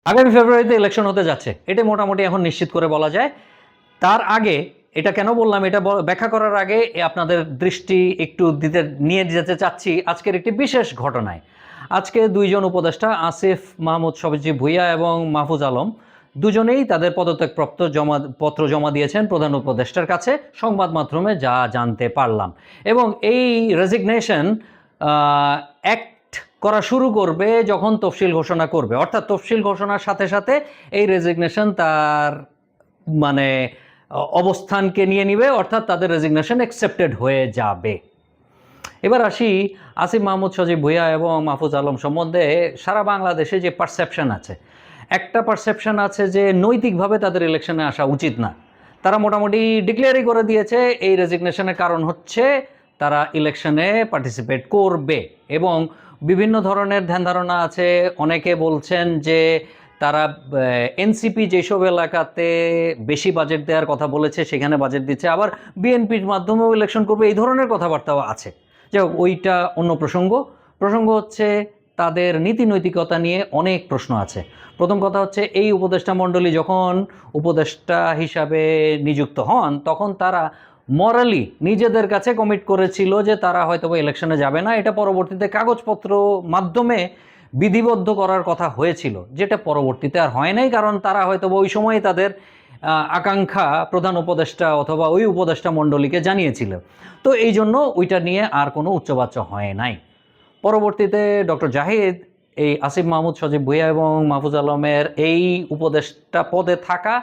আগামী ফেব্রুয়ারিতে ইলেকশন হতে যাচ্ছে, এটা মোটামুটি এখন নিশ্চিত করে বলা যায়। তার আগে এটা কেন বললাম, এটা ব্যাখ্যা করার আগে আপনাদের দৃষ্টি একটু নিয়ে যেতে চাচ্ছি আজকের একটি বিশেষ ঘটনায়। আজকে দুইজন উপদেষ্টা আসিফ মাহমুদ সবজি ভুইয়া এবং মাহফুজ আলম দুজনেই তাদের পদত্যাগপ্রাপ্ত পত্র জমা দিয়েছেন প্রধান উপদেষ্টার কাছে, সংবাদ মাধ্যমে যা জানতে পারলাম। এবং এই রেজিগনেশন করা শুরু করবে যখন তফসিল ঘোষণা করবে, অর্থাৎ তফসিল ঘোষণার সাথে সাথে এই রেজিগনেশন তার মানে অবস্থানকে নিয়ে নিবে, অর্থাৎ তাদের রেজিগনেশন অ্যাকসেপ্টেড হয়ে যাবে। এবার আসি আসিফ মাহমুদ সজীব ভুইয়া এবং মাহফুজ আলম সম্বন্ধে সারা বাংলাদেশে যে পারসেপশন আছে, একটা পারসেপশন আছে যে নৈতিকভাবে তাদের ইলেকশনে আসা উচিত না। তারা মোটামুটি ডিক্লেয়ারই করে দিয়েছে এই রেজিগনেশনের কারণ হচ্ছে তারা ইলেকশনে পার্টিসিপেট করবে। এবং বিভিন্ন ধরনের ধ্যান ধারণা আছে, অনেকে বলছেন যে তারা এনসিপি যেসব এলাকাতে বেশি বাজেট দেওয়ার কথা বলেছে সেখানে বাজেট দিচ্ছে, আবার বিএনপির মাধ্যমেও ইলেকশন করবে, এই ধরনের কথাবার্তাও আছে। যাই হোক, ওইটা অন্য প্রসঙ্গ হচ্ছে তাদের নীতি নৈতিকতা নিয়ে অনেক প্রশ্ন আছে। প্রথম কথা হচ্ছে এই উপদেষ্টা মণ্ডলী যখন উপদেষ্টা হিসাবে নিযুক্ত হন তখন তারা মরালি নিজেদের কাছে কমিট করেছিল যে তারা হয়তো ইলেকশনে যাবে না। এটা পরবর্তীতে কাগজপত্র মাধ্যমে বিধিবদ্ধ করার কথা হয়েছিল, যেটা পরবর্তীতে আর হয় নাই, কারণ তারা হয়তো ওই সময় তাদের আকাঙ্ক্ষা প্রধান উপদেষ্টা অথবা ওই উপদেষ্টা মণ্ডলীকে জানিয়েছিল। তো এই জন্য ওইটা নিয়ে আর কোনো উচ্চবাচ্য হয় নাই। পরবর্তীতে ডক্টর জাহিদ এই আসিফ মাহমুদ সজীব ভুইয়া এবং মাহফুজ আলমের এই উপদেষ্টা পদে থাকা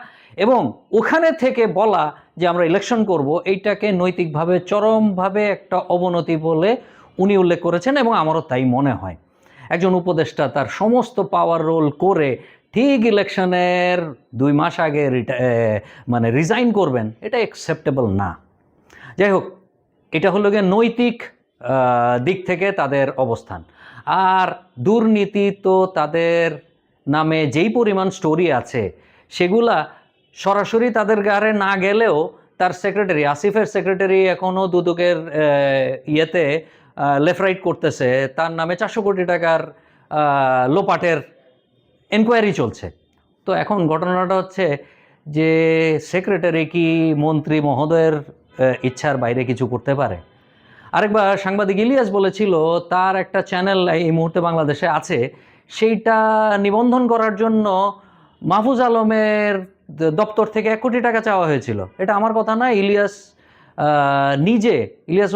এবং ওখানে থেকে বলা যে আমরা ইলেকশন করব, এইটাকে নৈতিকভাবে চরমভাবে একটা অবনতি বলে উনি উল্লেখ করেছেন, এবং আমারও তাই মনে হয়। একজন উপদেষ্টা তার সমস্ত পাওয়ার রোল করে ঠিক ইলেকশনের 2 মাস আগে রিজাইন করবেন, এটা অ্যাকসেপ্টেবল না। যাই হোক, এটা হলো গিয়ে নৈতিক দিক থেকে তাদের অবস্থান। আর দুর্নীতি তো তাদের নামে যেই পরিমাণ স্টোরি আছে সেগুলা সরাসরি তাদের গাড়ে না গেলেও তার সেক্রেটারি, আসিফের সেক্রেটারি এখনও দুদকের ইয়েতে লেফট রাইট করতেছে, তার নামে 400 কোটি টাকার লোপাটের এনকোয়ারি চলছে। তো এখন ঘটনাটা হচ্ছে যে সেক্রেটারি কি মন্ত্রী মহোদয়ের ইচ্ছার বাইরে কিছু করতে পারে? আরেকবার সাংবাদিক ইলিয়াস বলেছিল তার একটা চ্যানেল এই মুহূর্তে বাংলাদেশে আছে, সেইটা নিবন্ধন করার জন্য মাহফুজ আলমের দপ্তর থেকে 1 কোটি টাকা চাওয়া হয়েছিল। এটা আমার কথা না, ইলিয়াস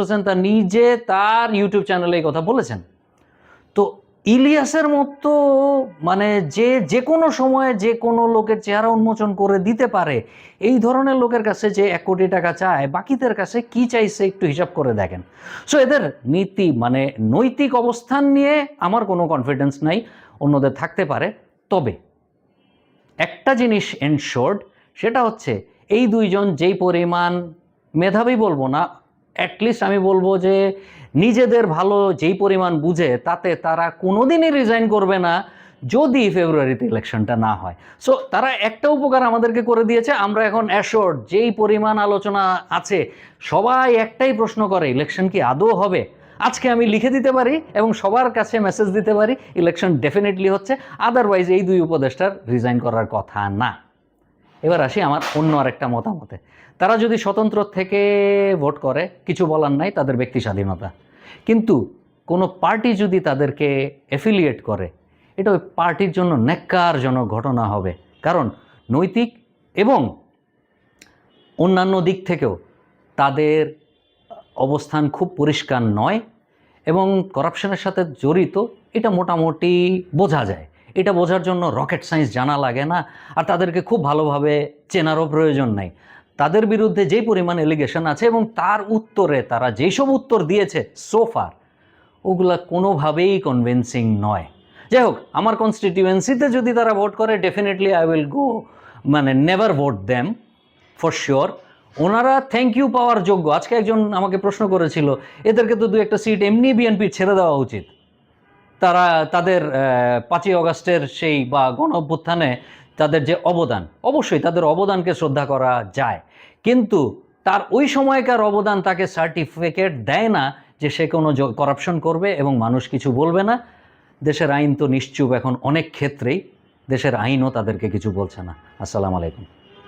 হোসেন তার নিজে তার ইউটিউব চ্যানেলে এই কথা বলেছেন। তো ইলিয়াসের মতো যে কোনো সময়ে যে কোনো লোকের চেহারা উন্মোচন করে দিতে পারে, এই ধরনের লোকের কাছে যে 1 কোটি টাকা চায়, বাকিদের কাছে কি চাইছে একটু হিসাব করে দেখেন। সো এদের নীতি নৈতিক অবস্থান নিয়ে আমার কোনো কনফিডেন্স নাই, অন্যদের থাকতে পারে। তবে একটা জিনিস এনশোর্ড, সেটা হচ্ছে এই দুইজন যেই পরিমাণ মেধাবী বলবো না, অ্যাটলিস্ট আমি বলবো যে নিজেদের ভালো যেই পরিমাণ বুঝে, তাতে তারা কোনোদিনই রিজাইন করবে না যদি ফেব্রুয়ারিতে ইলেকশনটা না হয়। সো তারা একটা উপকার আমাদেরকে করে দিয়েছে, আমরা এখন অ্যাশোর্ড যেই পরিমাণ আলোচনা আছে সবাই একটাই প্রশ্ন করে, ইলেকশন কি আদৌ হবে? আজকে আমি লিখে দিতে পারি এবং সবার কাছে মেসেজ দিতে পারি ইলেকশন ডেফিনেটলি হচ্ছে, আদারওয়াইজ এই দুই উপদেষ্টার রিজাইন করার কথা না। এবার আসি আমার অন্য আরেকটা মতামতে। তারা যদি স্বতন্ত্র থেকে ভোট করে কিছু বলার নাই, তাদের ব্যক্তি স্বাধীনতা। কিন্তু কোনো পার্টি যদি তাদেরকে অ্যাফিলিয়েট করে, এটা ওই পার্টির জন্য ন্যাক্কারজনক ঘটনা হবে, কারণ নৈতিক এবং অন্যান্য দিক থেকেও তাদের অবস্থান খুব পরিষ্কার নয় এবং করাপশনের সাথে জড়িত, এটা মোটামুটি বোঝা যায়। এটা বোঝার জন্য রকেট সায়েন্স জানা লাগে না, আর তাদেরকে খুব ভালোভাবে চেনারও প্রয়োজন নাই। তাদের বিরুদ্ধে যে পরিমাণ এলিগেশন আছে এবং তার উত্তরে তারা যেসব উত্তর দিয়েছে সোফার, ওগুলা কোনোভাবেই কনভিন্সিং নয়। যাই হোক, আমার কনস্টিটিউয়েন্সিতে যদি তারা ভোট করে, definitely I will go, never vote them for sure. ওনারা থ্যাংক ইউ পাওয়ার যোগ্য। আজকে একজন আমাকে প্রশ্ন করেছিল, এদেরকে তো 2-1টা সিট এমনি বিএনপির ছেড়ে দেওয়া উচিত, তারা তাদের 5ই অগাস্টের সেই বা গণ অভ্যুত্থানে তাদের যে অবদান, অবশ্যই তাদের অবদানকে শ্রদ্ধা করা যায়, কিন্তু তার ওই সময়কার অবদান তাকে সার্টিফিকেট দেয় না যে সে কোনো করাপশন করবে এবং মানুষ কিছু বলবে না। দেশের আইন তো নিশ্চুপ এখন অনেক ক্ষেত্রেই, দেশের আইনও তাদেরকে কিছু বলছে না। আসসালামু আলাইকুম।